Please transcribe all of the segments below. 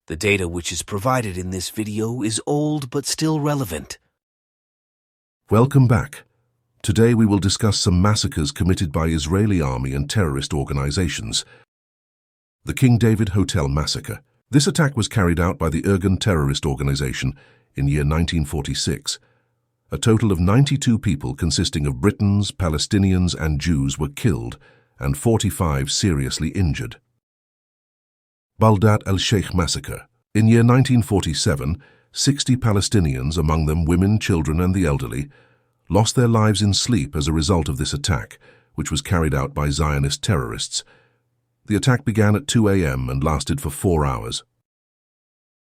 The data which is provided in this video is old but still relevant. Welcome back. Today we will discuss some massacres committed by Israeli army and terrorist organizations. The King David Hotel Massacre. This attack was carried out by the Irgun terrorist organization in year 1946. A total of 92 people consisting of Britons, Palestinians and Jews were killed and 45 seriously injured. Baldat al-Sheikh Massacre. In year 1947, 60 Palestinians, among them women, children and the elderly, lost their lives in sleep as a result of this attack, which was carried out by Zionist terrorists. The attack began at 2 a.m. and lasted for 4 hours.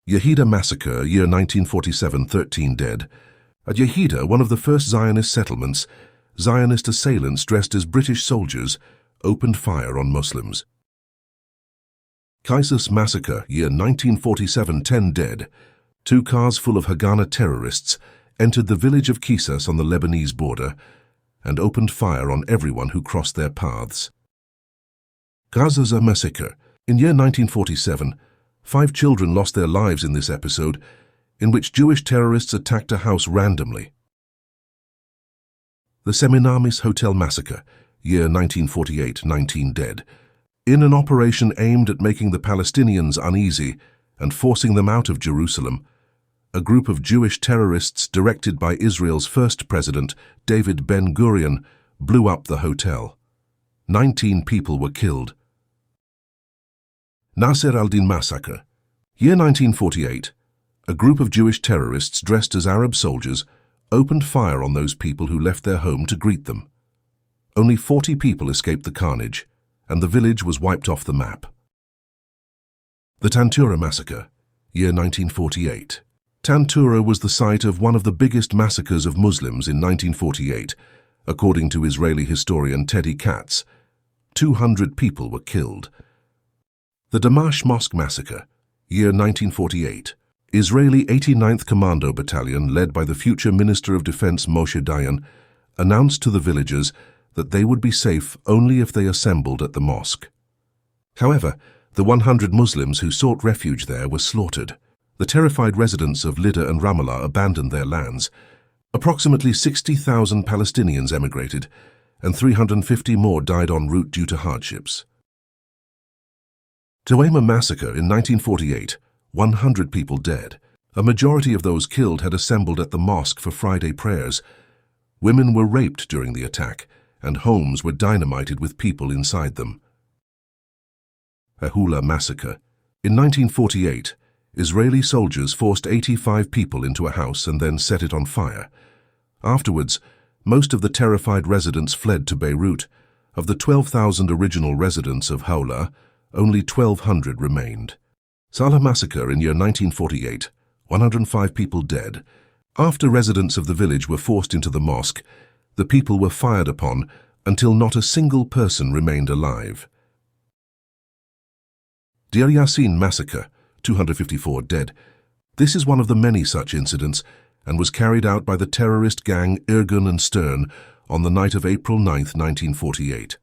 Yehida Massacre, year 1947, 13 dead. At Yehida, one of the first Zionist settlements, Zionist assailants dressed as British soldiers opened fire on Muslims. Kaisus Massacre, year 1947, 10 dead. 2 cars full of Haganah terrorists entered the village of Kisas on the Lebanese border and opened fire on everyone who crossed their paths. Gaza Massacre. In year 1947, 5 children lost their lives in this episode, in which Jewish terrorists attacked a house randomly. The Semiramis Hotel Massacre, year 1948, 19 dead. In an operation aimed at making the Palestinians uneasy and forcing them out of Jerusalem, a group of Jewish terrorists directed by Israel's first president, David Ben-Gurion, blew up the hotel. 19 people were killed. Nasser al-Din Massacre. Year 1948, a group of Jewish terrorists dressed as Arab soldiers opened fire on those people who left their home to greet them. Only 40 people escaped the carnage, and the village was wiped off the map. The Tantura Massacre, year 1948. Tantura was the site of one of the biggest massacres of Muslims in 1948, according to Israeli historian Teddy Katz. 200 people were killed. The Damash Mosque Massacre, year 1948. Israeli 89th Commando Battalion, led by the future Minister of Defense Moshe Dayan, announced to the villagers that they would be safe only if they assembled at the mosque. However, the 100 Muslims who sought refuge there were slaughtered. The terrified residents of Lydda and Ramallah abandoned their lands. Approximately 60,000 Palestinians emigrated, and 350 more died en route due to hardships. Tuama Massacre in 1948, 100 people dead. A majority of those killed had assembled at the mosque for Friday prayers. Women were raped during the attack, and homes were dynamited with people inside them. Ahula Massacre. In 1948, Israeli soldiers forced 85 people into a house and then set it on fire. Afterwards, most of the terrified residents fled to Beirut. Of the 12,000 original residents of Haula, only 1,200 remained. Salah Massacre in year 1948, 105 people dead. After residents of the village were forced into the mosque, the people were fired upon until not a single person remained alive. Deir Yassin Massacre, 254 dead. This is one of the many such incidents and was carried out by the terrorist gang Irgun and Stern on the night of April 9, 1948.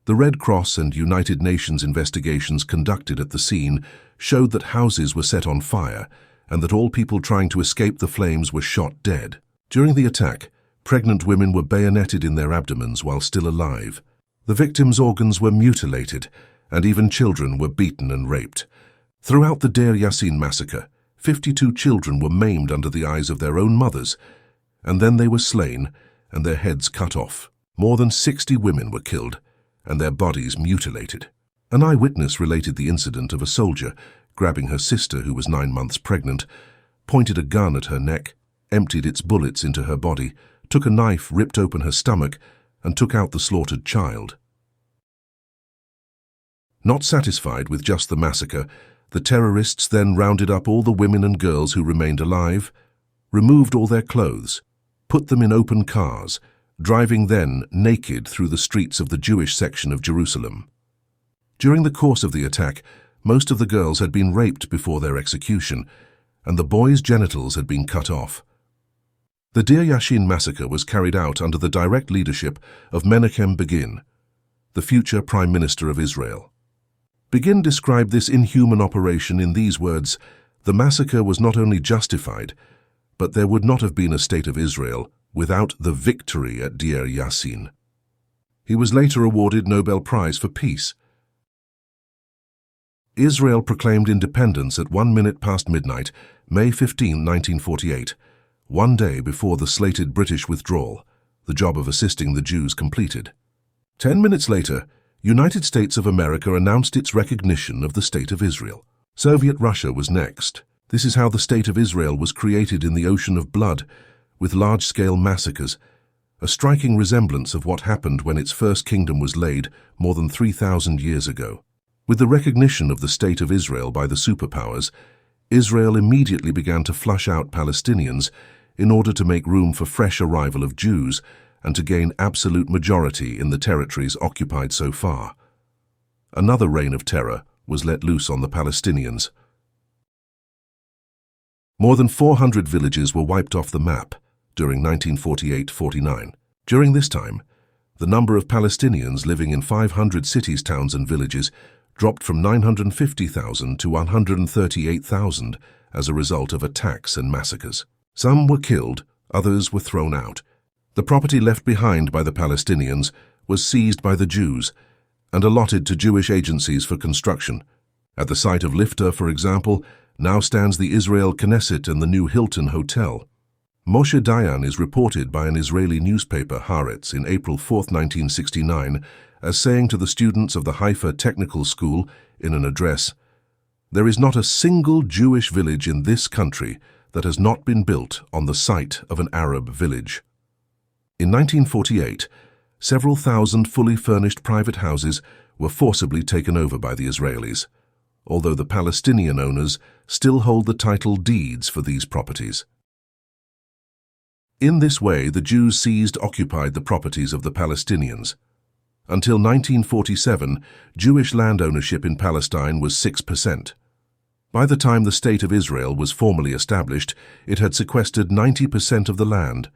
The Red Cross and United Nations investigations conducted at the scene showed that houses were set on fire and that all people trying to escape the flames were shot dead. During the attack, pregnant women were bayoneted in their abdomens while still alive. The victims' organs were mutilated, and even children were beaten and raped. Throughout the Deir Yassin massacre, 52 children were maimed under the eyes of their own mothers, and then they were slain and their heads cut off. More than 60 women were killed, and their bodies mutilated. An eyewitness related the incident of a soldier grabbing her sister, who was 9 months pregnant, pointed a gun at her neck, emptied its bullets into her body, took a knife, ripped open her stomach, and took out the slaughtered child. Not satisfied with just the massacre, the terrorists then rounded up all the women and girls who remained alive, removed all their clothes, put them in open cars, driving then naked through the streets of the Jewish section of Jerusalem. During the course of the attack, most of the girls had been raped before their execution, and the boys' genitals had been cut off. The Deir Yassin massacre was carried out under the direct leadership of Menachem Begin, the future Prime Minister of Israel. Begin describe this inhuman operation in these words: the massacre was not only justified, but there would not have been a state of Israel without the victory at Deir Yassin. He was later awarded Nobel Prize for Peace. Israel proclaimed independence at 1 minute past midnight, May 15, 1948, one day before the slated British withdrawal, the job of assisting the Jews completed. 10 minutes later, United States of America announced its recognition of the State of Israel. Soviet Russia was next. This is how the State of Israel was created in the ocean of blood, with large-scale massacres, a striking resemblance of what happened when its first kingdom was laid more than 3,000 years ago. With the recognition of the State of Israel by the superpowers, Israel immediately began to flush out Palestinians in order to make room for fresh arrival of Jews and to gain absolute majority in the territories occupied so far. Another reign of terror was let loose on the Palestinians. More than 400 villages were wiped off the map during 1948-49. During this time, the number of Palestinians living in 500 cities, towns and villages dropped from 950,000 to 138,000 as a result of attacks and massacres. Some were killed, others were thrown out. The property left behind by the Palestinians was seized by the Jews and allotted to Jewish agencies for construction. At the site of Lifta, for example, now stands the Israel Knesset and the new Hilton Hotel. Moshe Dayan is reported by an Israeli newspaper, Haaretz, in April 4, 1969, as saying to the students of the Haifa Technical School in an address, "There is not a single Jewish village in this country that has not been built on the site of an Arab village." In 1948, several thousand fully furnished private houses were forcibly taken over by the Israelis, although the Palestinian owners still hold the title deeds for these properties. In this way, the Jews occupied the properties of the Palestinians. Until 1947, Jewish land ownership in Palestine was 6%. By the time the State of Israel was formally established, it had sequestered 90% of the land.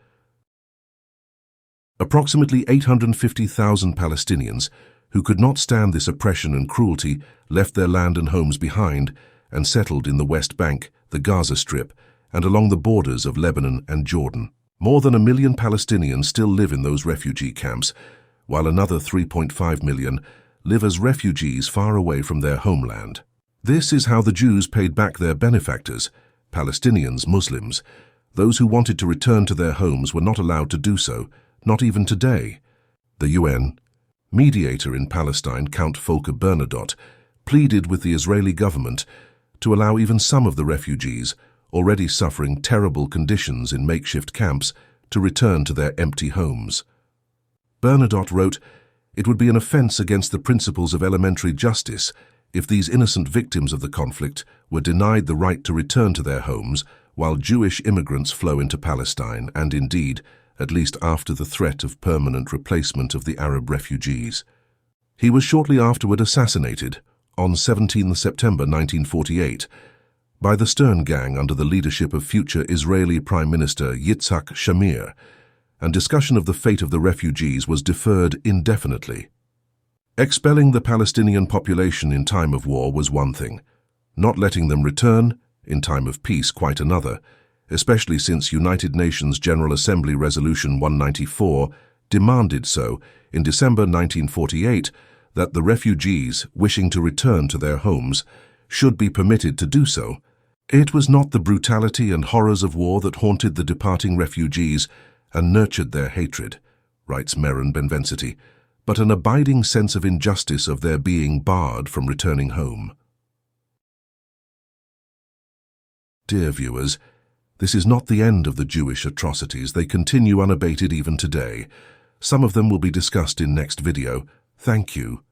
Approximately 850,000 Palestinians, who could not stand this oppression and cruelty, left their land and homes behind and settled in the West Bank, the Gaza Strip, and along the borders of Lebanon and Jordan. More than 1 million Palestinians still live in those refugee camps, while another 3.5 million live as refugees far away from their homeland. This is how the Jews paid back their benefactors, Palestinians, Muslims. Those who wanted to return to their homes were not allowed to do so, not even today. The UN mediator in Palestine, Count Volker Bernadotte, pleaded with the Israeli government to allow even some of the refugees, already suffering terrible conditions in makeshift camps, to return to their empty homes. Bernadotte wrote, "It would be an offense against the principles of elementary justice if these innocent victims of the conflict were denied the right to return to their homes while Jewish immigrants flow into Palestine and indeed, at least after the threat of permanent replacement of the Arab refugees." He was shortly afterward assassinated, on 17 September 1948, by the Stern Gang under the leadership of future Israeli Prime Minister Yitzhak Shamir, and discussion of the fate of the refugees was deferred indefinitely. Expelling the Palestinian population in time of war was one thing, not letting them return in time of peace quite another, especially since United Nations General Assembly Resolution 194 demanded so in December 1948 that the refugees wishing to return to their homes should be permitted to do so. It was not the brutality and horrors of war that haunted the departing refugees and nurtured their hatred, writes Meren Benvencity, but an abiding sense of injustice of their being barred from returning home. Dear viewers, this is not the end of the Jewish atrocities. They continue unabated even today. Some of them will be discussed in next video. Thank you.